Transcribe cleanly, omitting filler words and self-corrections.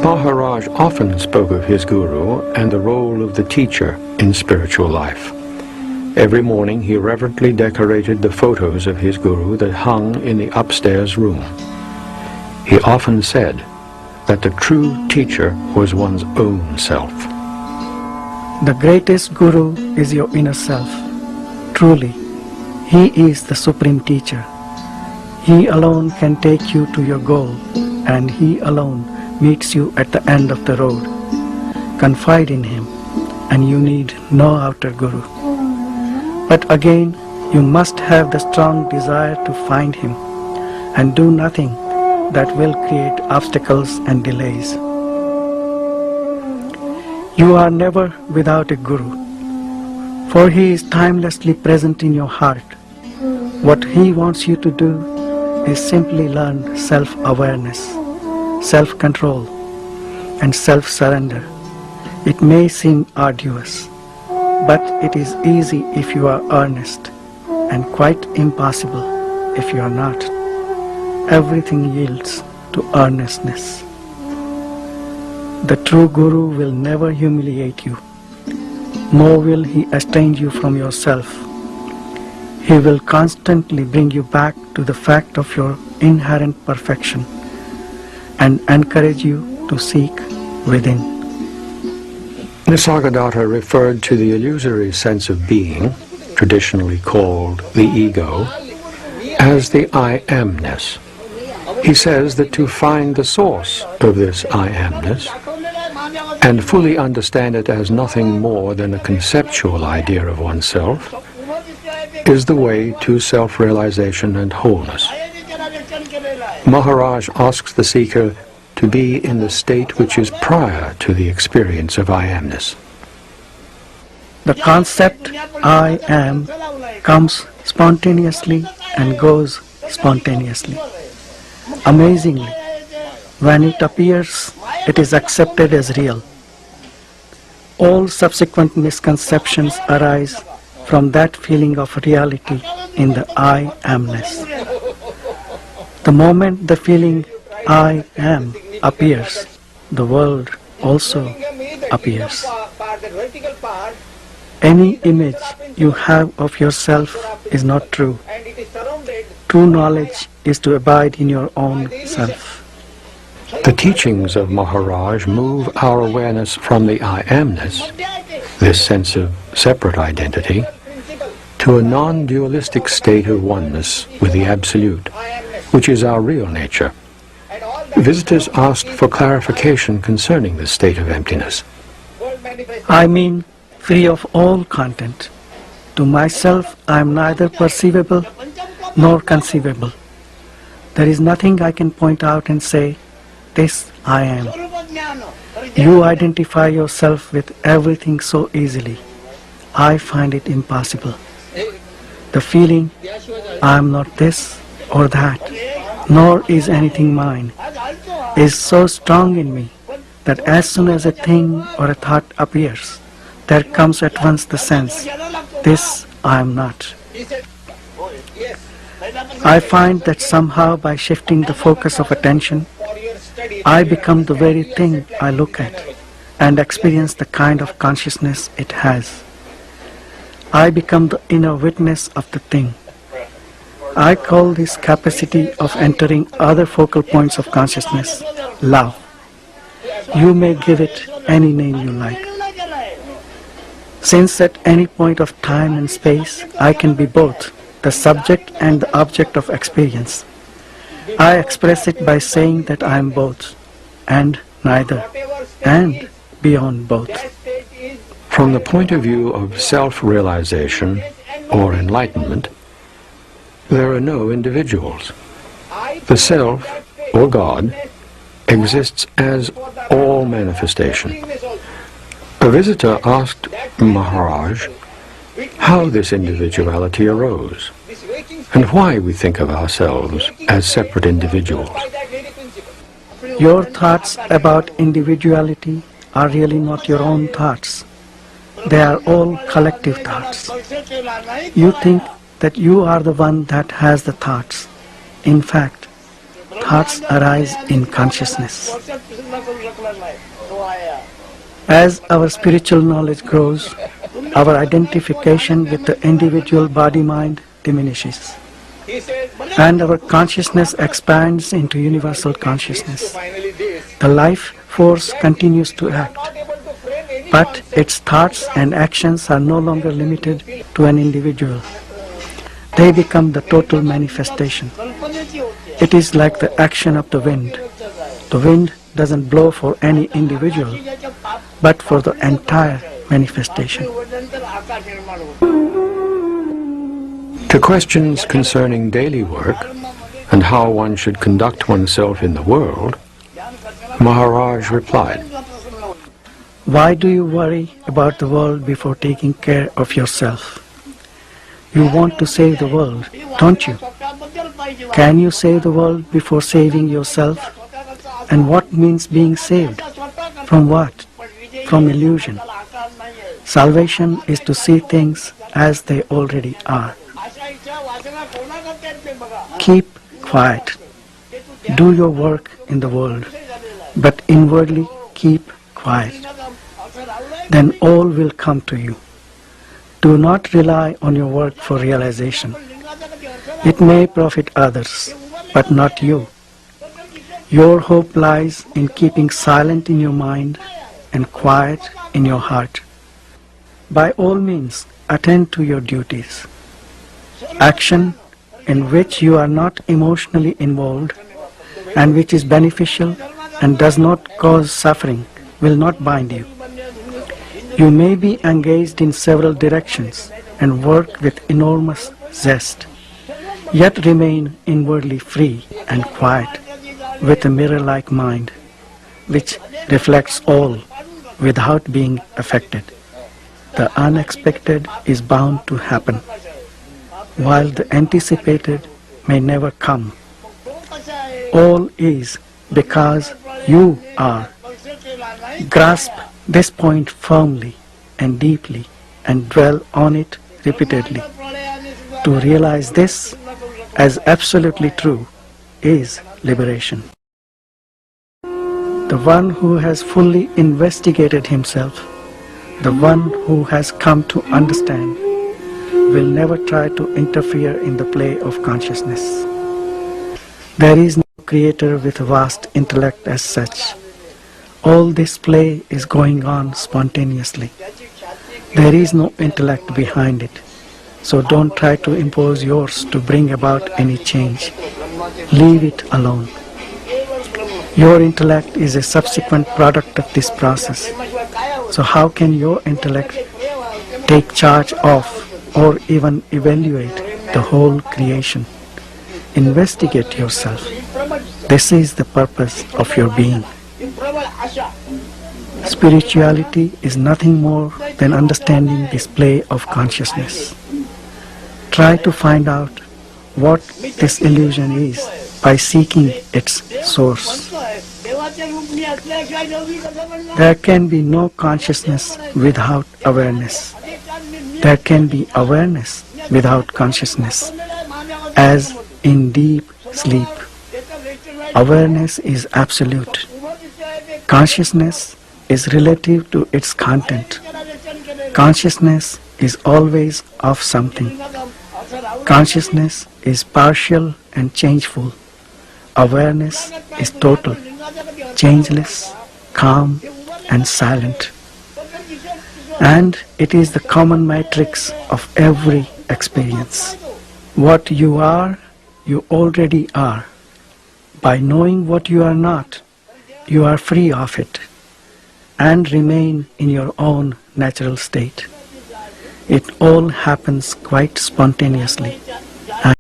Maharaj often spoke of his guru and the role of the teacher in spiritual life. Every morning he reverently decorated the photos of his guru that hung in the upstairs room. He often said that the true teacher was one's own self. The greatest guru is your inner self. Truly, he is the supreme teacher. He alone can take you to your goal, and he alone meets you at the end of the road. Confide in him, and you need no outer guru. But again, you must have the strong desire to find him, and do nothing that will create obstacles and delays. You are never without a guru, for he is timelessly present in your heart. What he wants you to do is simply learn self-awareness, self-control, and self-surrender. It may seem arduous, but it is easy if you are earnest, and quite impossible if you are not. Everything yields to earnestness. The true guru will never humiliate you, nor will he estrange you from yourself. He will constantly bring you back to the fact of your inherent perfection and encourage you to seek within. Nissargadatta referred to the illusory sense of being, traditionally called the ego, as the I-amness. He says that to find the source of this I-amness and fully understand it as nothing more than a conceptual idea of oneself is the way to self-realization and wholeness. Maharaj asks the seeker to be in the state which is prior to the experience of I-amness. The concept I am comes spontaneously and goes spontaneously. Amazingly, when it appears, it is accepted as real. All subsequent misconceptions arise from that feeling of reality in the I amness. The moment the feeling I am appears, the world also appears. Any image you have of yourself is not true. True knowledge is to abide in your own self. The teachings of Maharaj move our awareness from the I-amness, this sense of separate identity, to a non-dualistic state of oneness with the Absolute, which is our real nature. Visitors asked for clarification concerning this state of emptiness. I mean, free of all content. To myself, I am neither perceivable nor conceivable. There is nothing I can point out and say, this I am. You identify yourself with everything so easily. I find it impossible. The feeling, I am not this or that, nor is anything mine, is so strong in me that as soon as a thing or a thought appears, there comes at once the sense, this I am not. I find that somehow by shifting the focus of attention, I become the very thing I look at and experience the kind of consciousness it has. I become the inner witness of the thing. I call this capacity of entering other focal points of consciousness love. You may give it any name you like. Since at any point of time and space I can be both the subject and the object of experience, I express it by saying that I am both, and neither, and beyond both. From the point of view of self-realization or enlightenment, there are no individuals. The Self, or God, exists as all manifestation. A visitor asked Maharaj how this individuality arose, and why we think of ourselves as separate individuals. Your thoughts about individuality are really not your own thoughts. They are all collective thoughts. You think that you are the one that has the thoughts. In fact, thoughts arise in consciousness. As our spiritual knowledge grows, our identification with the individual body-mind diminishes, and our consciousness expands into universal consciousness. The life force continues to act, but its thoughts and actions are no longer limited to an individual. They become the total manifestation. It is like the action of the wind. The wind doesn't blow for any individual, but for the entire manifestation. To questions concerning daily work and how one should conduct oneself in the world, Maharaj replied, "Why do you worry about the world before taking care of yourself? You want to save the world, don't you? Can you save the world before saving yourself? And what means being saved? From what? From illusion. Salvation is to see things as they already are. Keep quiet. Do your work in the world, but inwardly keep quiet. Then all will come to you. Do not rely on your work for realization. It may profit others, but not you. Your hope lies in keeping silent in your mind and quiet in your heart. By all means, attend to your duties. Action in which you are not emotionally involved and which is beneficial and does not cause suffering will not bind you. You may be engaged in several directions and work with enormous zest, yet remain inwardly free and quiet with a mirror-like mind, which reflects all without being affected. The unexpected is bound to happen, while the anticipated may never come. All is because you are. Grasp this point firmly and deeply and dwell on it repeatedly. To realize this as absolutely true is liberation. The one who has fully investigated himself, the one who has come to understand, will never try to interfere in the play of consciousness. There is no creator with a vast intellect as such. All this play is going on spontaneously. There is no intellect behind it, so don't try to impose yours to bring about any change. Leave it alone. Your intellect is a subsequent product of this process. So how can your intellect take charge of or even evaluate the whole creation? Investigate yourself. This is the purpose of your being. Spirituality is nothing more than understanding this play of consciousness. Try to find out what this illusion is by seeking its source. There can be no consciousness without awareness. There can be awareness without consciousness, as in deep sleep. Awareness is absolute. Consciousness is relative to its content. Consciousness is always of something. Consciousness is partial and changeful. Awareness is total, changeless, calm and silent. And it is the common matrix of every experience. What you are, you already are. By knowing what you are not, you are free of it and remain in your own natural state. It all happens quite spontaneously.